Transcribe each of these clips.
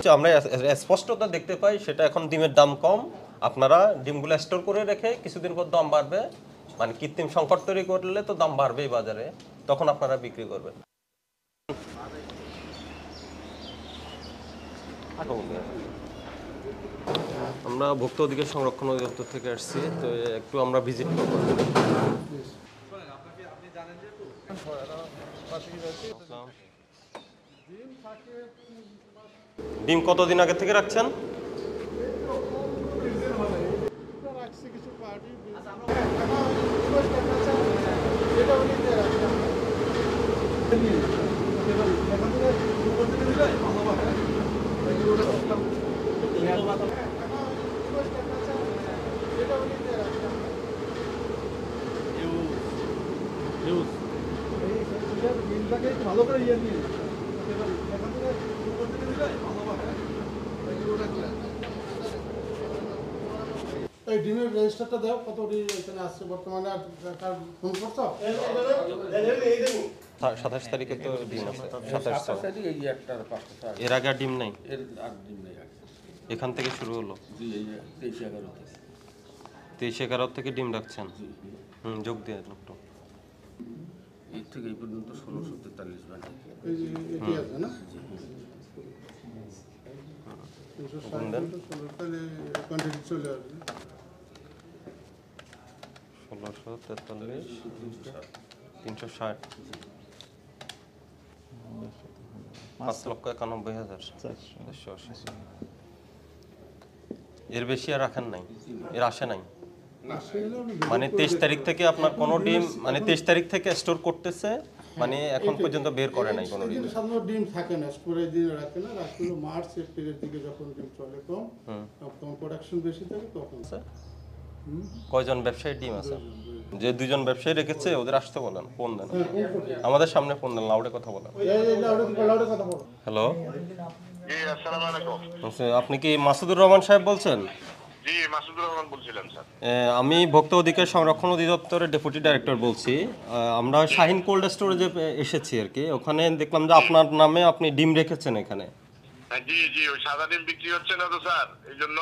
হচ্ছে আমরা স্পষ্টতা দেখতে পাই সেটা এখন ডিমের দাম কম, আপনারা ডিমগুলো স্টোর করে রেখে কিছুদিন পর দাম বাড়বে, মানে কৃত্রিম সংকট তৈরি করলে তো দাম বাড়বেই বাজারে, তখন আপনারা বিক্রি করবেন। আমরা ভোক্তা অধিকার সংরক্ষণ অধিদপ্তর থেকে আসছি, তো একটু আমরা ভিজিট করবো। ডিম কতদিন আগে থেকে রাখছেন? ভালো করে ইয়ে নিয়ে এই ডিমের রেজিস্টারটা দাও, কতটি এখানে আসছে বর্তমানে, আর ফোন করছো? 27 তারিখে তো ডিম আছে, 27 তারিখ এর আগে আর ডিম নাই, এখান থেকে শুরু হলো 23/11 থেকে ডিম রাখছেন। যোগ দিয়ে একটু এই থেকে এই পর্যন্ত 1643 ঘন্টা এটি আছে না? 1643 360 5,91,480। এর বেশি আর রাখেন নাই, এর আসে নাই, মানে 23 তারিখ থেকে আপনার কোনো ডিম, মানে 23 তারিখ থেকে স্টোর করতেছে, মানে এখন পর্যন্ত বের করে নাই কোনো ডিম। সাধারণত ডিম থাকে না, স্টোরেজ দিয়ে রাখে না, রাখলে মার্চ এপ্রিলের দিকে যখন ডিম চলে কম, তখন প্রোডাকশন বেশি থাকে তখন। কয়জন ব্যবসায়ী ডিম আছে? যে দুজন ব্যবসায়ী রেখেছে ওদের আসতে বলেন, ফোন দেন, আমাদের সামনে ফোন দেন, লাউডে কথা বলেন। হ্যালো, জি আসসালামু আলাইকুম। আপনি কি মাসুদুর রহমান সাহেব বলছেন? জি মাসুদুর রহমান বলছিলাম স্যার। আমি ভোক্তা অধিকার সংরক্ষণ অধিদপ্তরের ডেপুটি ডাইরেক্টর বলছি। আমরা শাহিন কোল্ড স্টোরেজে এসেছি আর কি, ওখানে দেখলাম যে আপনার নামে আপনি ডিম রেখেছেন এখানে। জি জি, ওই সাদা ডিম বিক্রি হচ্ছে না তো স্যার, এই জন্য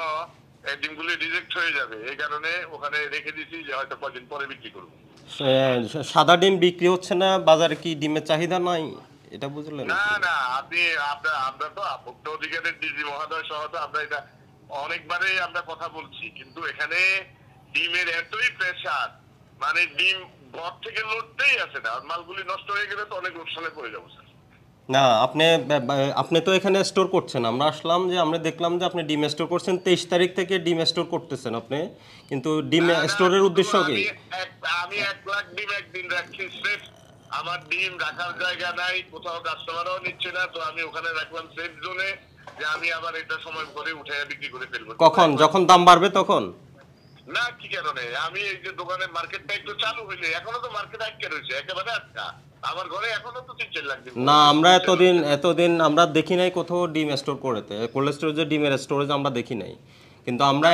এই ডিমগুলি রিজেক্ট হয়ে যাবে, এই কারণে ওখানে রেখে দিয়েছি যে হয়তো কদিন পরে বিক্রি করব। সাদা ডিম বিক্রি হচ্ছে না, বাজারে কি ডিমের চাহিদা নাই এটা বুঝলেন? না না, আমরা তো ভোক্তা অধিকারের ডিজি মহোদয় সহ তো আমরা এটা অনেকবারই আমরা কথা বলছি, কিন্তু এখানে ডিমের এতই প্রেসার, মানে ডিম ঘর থেকে লড়তেই আছে না, আর মালগুলি নষ্ট হয়ে গেলে তো অনেক লোকসানে পড়ে যাবো স্যার। না, আপনি তো এখানে স্টোর করছেন, আমরা আসলাম যে আমরা দেখলাম যে আপনি ডিম স্টোর করছেন, 23 তারিখ থেকে ডিম স্টোর করতেছেন আপনি, কিন্তু ডিম স্টোরের উদ্দেশ্য কি? আমি 1 লাখ ডিম একদিন রাখছি স্রেফ, আমার ডিম রাখার জায়গা নাই, কোথাও কাস্টমারও নিচ্ছে না, তো আমি ওখানে রাখলাম সেফ জোনে, যে আমি আবার এটা সময় করে উঠে বিক্রি করে ফেলবো। কখন? যখন দাম বাড়বে তখন? না, কি কারণে? আমি এই যে দোকানে মার্কেটটা একটু চালু হইলে, এখনো তো মার্কেট আটকে রয়েছে, একেবারে আটকা, আমার ঘরে এখনো তো 3-4 লাখ ডিম। না, আমরা এতদিন আমরা দেখি নাই কোথাও ডিম স্টোর করতে, কোল্ড স্টোরেজে ডিমের স্টোরেজ আমরা দেখি নাই, কিন্তু আমরা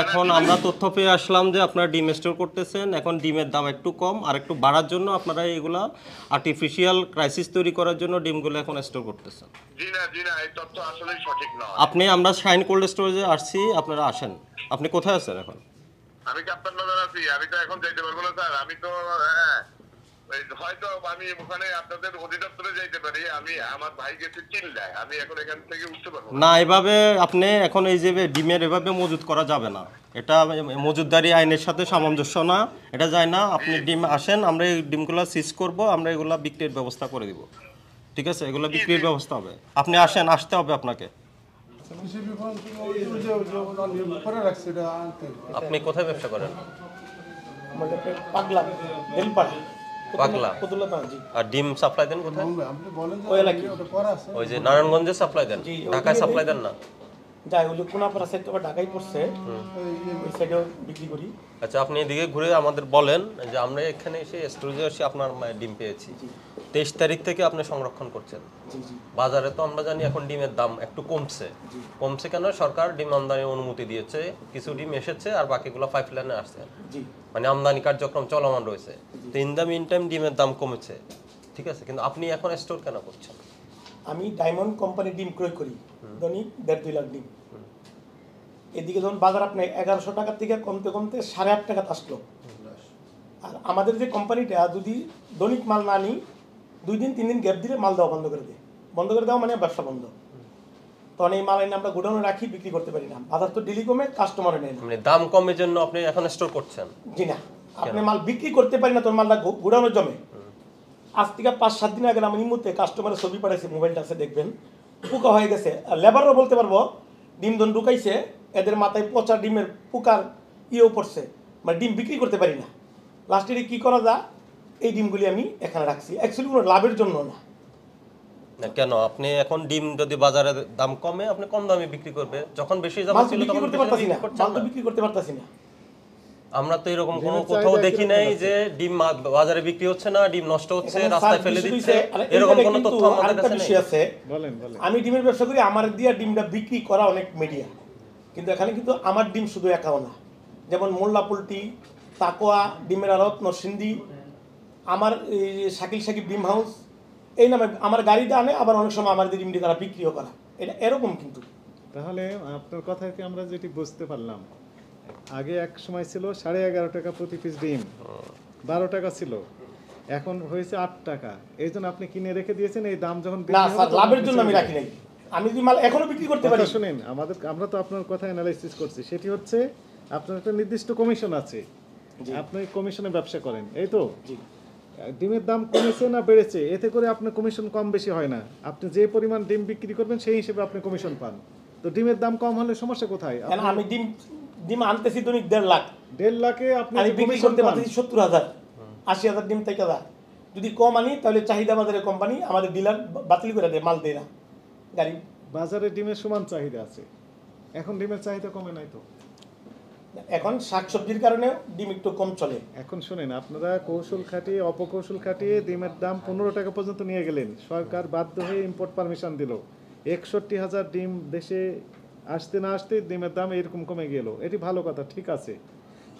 তথ্য পেয়ে আসলাম যে আপনারা ডিম স্টোর করতেছেন, এখন ডিমের দাম একটু কম আর একটু বাড়ার জন্য আপনারা এগুলা আর্টিফিশিয়াল ক্রাইসিস তৈরি করার জন্য ডিমগুলো এখন স্টোর করতেছেন। জি না, এই তথ্য আসলেই সঠিক নয়। আমরা শাইন কোল্ড স্টোরেজে আসছি, আপনারা আসেন। আপনি কোথায় আছেন এখন? আমি ক্যাপ্টেন বাজার আছি, আমি তো এখন যাইতে পারবো না স্যার, আমি তো হয়তো আমি ওখানে আপনাদের অধিদপ্তরে যাইতে পারি, আমি আমার ভাই গেছে চিল্লায়, আমি এখন এখান থেকে উঠতে পারবো না। এভাবে আপনি এখন এই যে ডিমের এভাবে মজুত করা যাবে না, এটা মজুতদারি আইনের সাথে সামঞ্জস্য না, এটা যায় না। আপনি ডিম আসেন, আমরা এই ডিমগুলো সিজ করব, আমরা এগুলা বিক্রির ব্যবস্থা করে দিব, ঠিক আছে? এগুলো বিক্রির ব্যবস্থা হবে, আপনি আসেন, আসতে হবে আপনাকে। আপনি কোথায় ব্যবসা করেন? পাগলা আর ডিম সাপ্লাই দেন কোথায়? ওই যে নারায়ণগঞ্জে সাপ্লাই দেন, ঢাকায় সাপ্লাই দেন না? যাই হলো কোনাপাড়া সাইড তো ঢাকায় পড়ছে, ওই সাইডেও বিক্রি করি। আচ্ছা, আপনি এদিকে ঘুরে আমাদের বলেন যে আমরা এখানে এসে স্টোরেজে এসে আপনার ডিম পেয়েছি, 23 তারিখ থেকে আপনি সংরক্ষণ করছেন। বাজারে তো আমরা জানি এখন ডিমের দাম একটু কমছে কেন? সরকার ডিম আমদানির অনুমতি দিয়েছে, কিছু ডিম এসেছে আর বাকিগুলো পাইপলাইনে আসছে, মানে আমদানি কার্যক্রম চলমান রয়েছে। তো ইন দ্য মিন টাইম ডিমের দাম কমেছে, ঠিক আছে, কিন্তু আপনি এখন স্টোর কেন করছেন? আমি ডায়মন্ড কোম্পানি ডিম ক্রয় করি দৈনিক 1.5-2 লাখ ডিম। এদিকে যখন বাজার আপনি 1100 টাকা থেকে কমতে কমতে 8.5 টাকা আসলো। আর আমাদের যে কোম্পানিটা যদি দৈনিক মাল না নিই 2 দিন 3 দিন গ্যাপ দিলে মাল দেওয়া বন্ধ করে দেয়। বন্ধ করে দেওয়া মানে ব্যবসা বন্ধ। তখন এই মাল এনে আমরা গোডাউনে রাখি, বিক্রি করতে পারি না। বাজার তো ডেলি কমে, কাস্টমারে নেয় না। মানে দাম কমের জন্য আপনি এখন স্টোর করছেন? জি না, আপনি মাল বিক্রি করতে পারি না, তোর মালটা গোডাউনে জমে। আজ থেকে 5-7 দিন আগে আমি নিমুতে কাস্টমারের ছবি পাঠাইছি, মোবাইলটা আছে দেখবেন, পোকা হয়ে গেছে। আর লেবারও বলতে পারবো ডিম যখন ঢুকাইছে এদের মাথায় পচা ডিমের পোকার ইয়েও পড়ছে, মানে ডিম বিক্রি করতে পারি না। লাস্টে কি করা যায়, এই ডিমগুলি আমি এখানে রাখছি, অ্যাকচুয়ালি কোনো লাভের জন্য না। কেন আপনি এখন ডিম যদি বাজারে দাম কমে আপনি কম দামে বিক্রি করবে, যখন বেশি দাম মাল ছিল বিক্রি তখন করতে বেশি পারতাছি না, বিক্রি করছেন মাল তো না? বিক্রি করতে পারতাছি না। আমরা তো এরকম কোনো কোথাও দেখি নাই যে ডিম বাজারে বিক্রি হচ্ছে না, ডিম নষ্ট হচ্ছে, এখানে রাস্তায় স্যার ফেলে বিষয় দিচ্ছে, হইছে, আর এই এরকম জায়গায় কোনো কিন্তু তথ্য আমাদের আরেকটা কাছে বিষয় নেই। আছে। আমি ডিমের ব্যবসা করি, আমার দিয়া ডিমটা বিক্রি করা অনেক মিডিয়া, কিন্তু এখানে কিন্তু আমার ডিম শুধু একাও না। যেমন মোল্লা পোল্ট্রি, তাকোয়া ডিমের আড়ত, নরসিংদী, আমার শাকিল সাকিব ডিম হাউস, এই নামে আমার গাড়িতে আনে, আবার অনেক সময় আমার ডিমটি তারা বিক্রিও করা, এটা এরকম কিন্তু। তাহলে আপনার কথা থেকে আমরা যেটি বুঝতে পারলাম, আগে এক সময় ছিল 11.5 টাকা প্রতি পিস ডিম, 12 টাকা ছিল, এখন হয়েছে 8 টাকা। এই জন্য আপনি কিনে রেখে দিয়েছেন, এই দাম যখন না স্যার, লাভের জন্য আমি রাখি নাই, আমি যদি মাল এখনো বিক্রি করতে পারি। শুনেন, আমরা তো আপনার কথা অ্যানালাইসিস করছি, সেটি হচ্ছে আপনার একটা নির্দিষ্ট কমিশন আছে, আপনি কমিশনে ব্যবসা করেন, এই তো? ডিমের দাম কমেছে না বেড়েছে, এতে করে আপনার কমিশন কম বেশি হয় না। আপনি যে পরিমাণ ডিম বিক্রি করবেন সেই হিসেবে আপনি কমিশন পান। তো ডিমের দাম কম হলে সমস্যা কোথায়? কেন আমি ডিম আনতেছি দৈনিক 1.5 লাখ, 1.5 লাখে আপনি আমি বিক্রি কমিশন করতে পান। পারতেছি 70,000, 80,000 ডিম থেকে দা। যদি কম আনি তাহলে চাহিদা বাজারে কোম্পানি আমাদের ডিলার বাতিল করে দেয়, মাল দেয় না গাড়ি। বাজারে ডিমের সমান চাহিদা আছে, এখন ডিমের চাহিদা কমে নাই তো? এখন শাকসবজির কারণে ডিম একটু কম চলে। এখন শুনেন, আপনারা কৌশল খাটিয়ে অপকৌশল খাটিয়ে ডিমের দাম 15 টাকা পর্যন্ত নিয়ে গেলেন, সরকার বাধ্য হয়ে ইম্পোর্ট পারমিশন দিল, 61,000 ডিম দেশে আসতে না আসতে ডিমের দাম এরকম কমে গেল। এটি ভালো কথা, ঠিক আছে।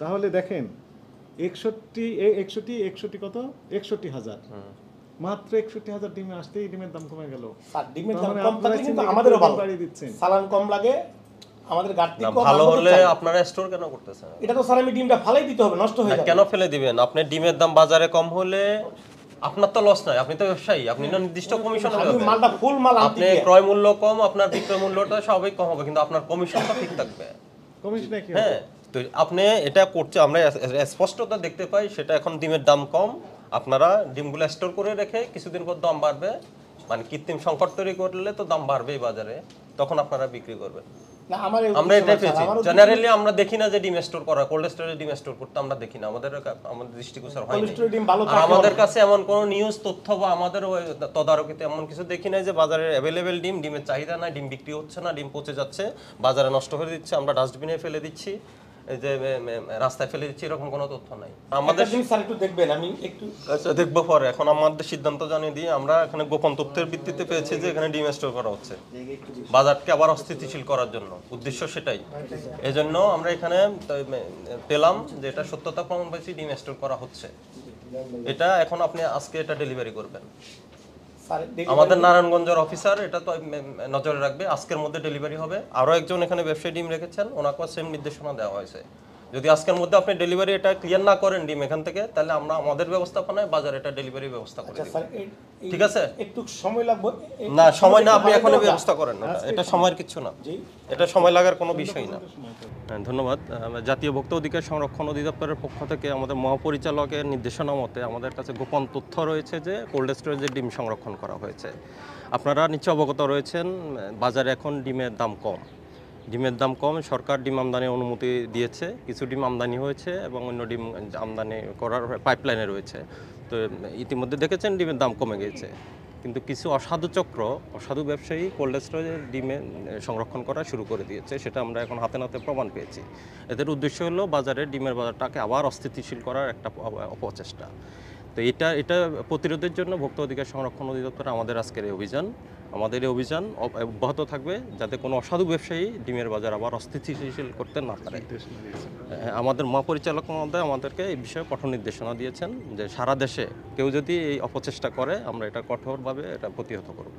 তাহলে দেখেন 61 কত, 61,000, মাত্র 61,000 ডিমে আসতেই ডিমের দাম কমে গেল। আর ডিমের দাম তাহলে কম আপনারা থাকলে কিন্তু চিন্তা আমাদেরও ভালো, বাড়িয়ে দিচ্ছেন। সালান কম লাগে, আমাদের ঘাটতি না, কম। ভালো আমরা তো হলে চাই। আপনারা স্টোর কেন করতেছেন? এটা তো স্যার আমি ডিমটা ফালাই দিতে হবে, নষ্ট হয়ে না, যাবে। কেন ফেলে দিবেন? আপনি ডিমের দাম বাজারে কম হলে আপনার তো লস নাই, আপনি তো ব্যবসায়ী, আপনি না নির্দিষ্ট কমিশন আমি পাবেন। মালটা ফুল মাল আনতে আপনি গিয়ে ক্রয় মূল্য কম, আপনার বিক্রয় মূল্যটা স্বাভাবিক কম হবে, কিন্তু আপনার কমিশনটা ঠিক থাকবে। কমিশনে কি হ্যাঁ, তো আপনি এটা করছে, আমরা স্পষ্টতা দেখতে পাই, সেটা এখন ডিমের দাম কম, আপনারা ডিমগুলো স্টোর করে রেখে কিছুদিন পর দাম বাড়বে, মানে কৃত্রিম সংকট তৈরি করলে তো দাম বাড়বেই বাজারে, তখন আপনারা বিক্রি করবেন। না, আমার এই আমরা উদ্দেশ্য এটা না, স্যার, পেয়েছি, আমার উদ্দেশ্য- জেনারেলি আমরা দেখি না যে ডিম স্টোর করা, কোল্ড স্টোরে ডিম স্টোর করতে আমরা দেখি না, আমাদের দৃষ্টিগোচর হয় কোল্ড স্টোরে ডিম ভালো আর থাকে আমাদের না। কাছে এমন কোনো নিউজ তথ্য বা আমাদের ওই তদারকিতে এমন কিছু দেখি নাই যে বাজারে অ্যাভেলেবেল ডিমের চাহিদা নাই, ডিম বিক্রি হচ্ছে না, ডিম পচে যাচ্ছে, বাজারে নষ্ট করে দিচ্ছে, আমরা ডাস্টবিনে ফেলে দিচ্ছি, এই যে রাস্তায় ফেলে দিচ্ছি, এরকম কোনো তথ্য নাই আমাদের। একটা জিনিস স্যার একটু দেখবেন, আমি একটু আচ্ছা, দেখবো পরে, এখন আমাদের সিদ্ধান্ত জানিয়ে দিয়ে আমরা এখানে গোপন তথ্যের ভিত্তিতে পেয়েছি যে এখানে ডিম স্টোর করা হচ্ছে বাজারকে আবার অস্থিতিশীল করার জন্য, উদ্দেশ্য সেটাই। এজন্য আমরা এখানে পেলাম যে এটা সত্যতা প্রমাণ পেয়েছি, ডিম স্টোর করা হচ্ছে। এটা এখন আপনি আজকে এটা ডেলিভারি করবেন, স্যার আমাদের নারায়ণগঞ্জের অফিসার এটা তো নজরে রাখবে, আজকের মধ্যে ডেলিভারি হবে। আরো একজন এখানে ব্যবসায়ী ডিম রেখেছেন, ওনাকেও সেম নির্দেশনা দেওয়া হয়েছে, যদি আজকের মধ্যে আপনি ডেলিভারি এটা ক্লিয়ার না করেন ডিম এখান থেকে, তাহলে আমরা আমাদের ব্যবস্থাপনায় বাজারে এটা ডেলিভারি ব্যবস্থা করে আচ্ছা দিব। স্যার, ঠিক আছে? একটু সময় লাগবে। না, সময় না, আপনি একটু এখনই ভালো ব্যবস্থা করেন, এটা সময়ের কিছু না, জি। এটা সময় লাগার কোনো বিষয় না। হ্যাঁ, ধন্যবাদ। জাতীয় ভোক্তা অধিকার সংরক্ষণ অধিদপ্তরের পক্ষ থেকে আমাদের মহাপরিচালকের নির্দেশনা মতে আমাদের কাছে গোপন তথ্য রয়েছে যে কোল্ড স্টোরেজে ডিম সংরক্ষণ করা হয়েছে। আপনারা নিশ্চয় অবগত রয়েছেন, বাজারে এখন ডিমের দাম কম, ডিমের দাম কম, সরকার ডিম আমদানির অনুমতি দিয়েছে, কিছু ডিম আমদানি হয়েছে এবং অন্য ডিম আমদানি করার পাইপলাইনে রয়েছে। তো ইতিমধ্যে দেখেছেন ডিমের দাম কমে গিয়েছে, কিন্তু কিছু অসাধু চক্র, অসাধু ব্যবসায়ী কোল্ড স্টোরেজে ডিমে সংরক্ষণ করা শুরু করে দিয়েছে, সেটা আমরা এখন হাতে নাতে প্রমাণ পেয়েছি। এদের উদ্দেশ্য হলো বাজারে ডিমের বাজারটাকে আবার অস্থিতিশীল করার একটা অপচেষ্টা। তো এটা প্রতিরোধের জন্য ভোক্তা অধিকার সংরক্ষণ অধিদপ্তর আমাদের আজকের এই অভিযান, আমাদের এই অভিযান অব্যাহত থাকবে, যাতে কোনো অসাধু ব্যবসায়ী ডিমের বাজার আবার অস্থিতিশীল করতে না পারে। আমাদের মহাপরিচালক মহোদয় আমাদেরকে এই বিষয়ে কঠোর নির্দেশনা দিয়েছেন যে সারা দেশে কেউ যদি এই অপচেষ্টা করে আমরা এটা কঠোরভাবে এটা প্রতিহত করব।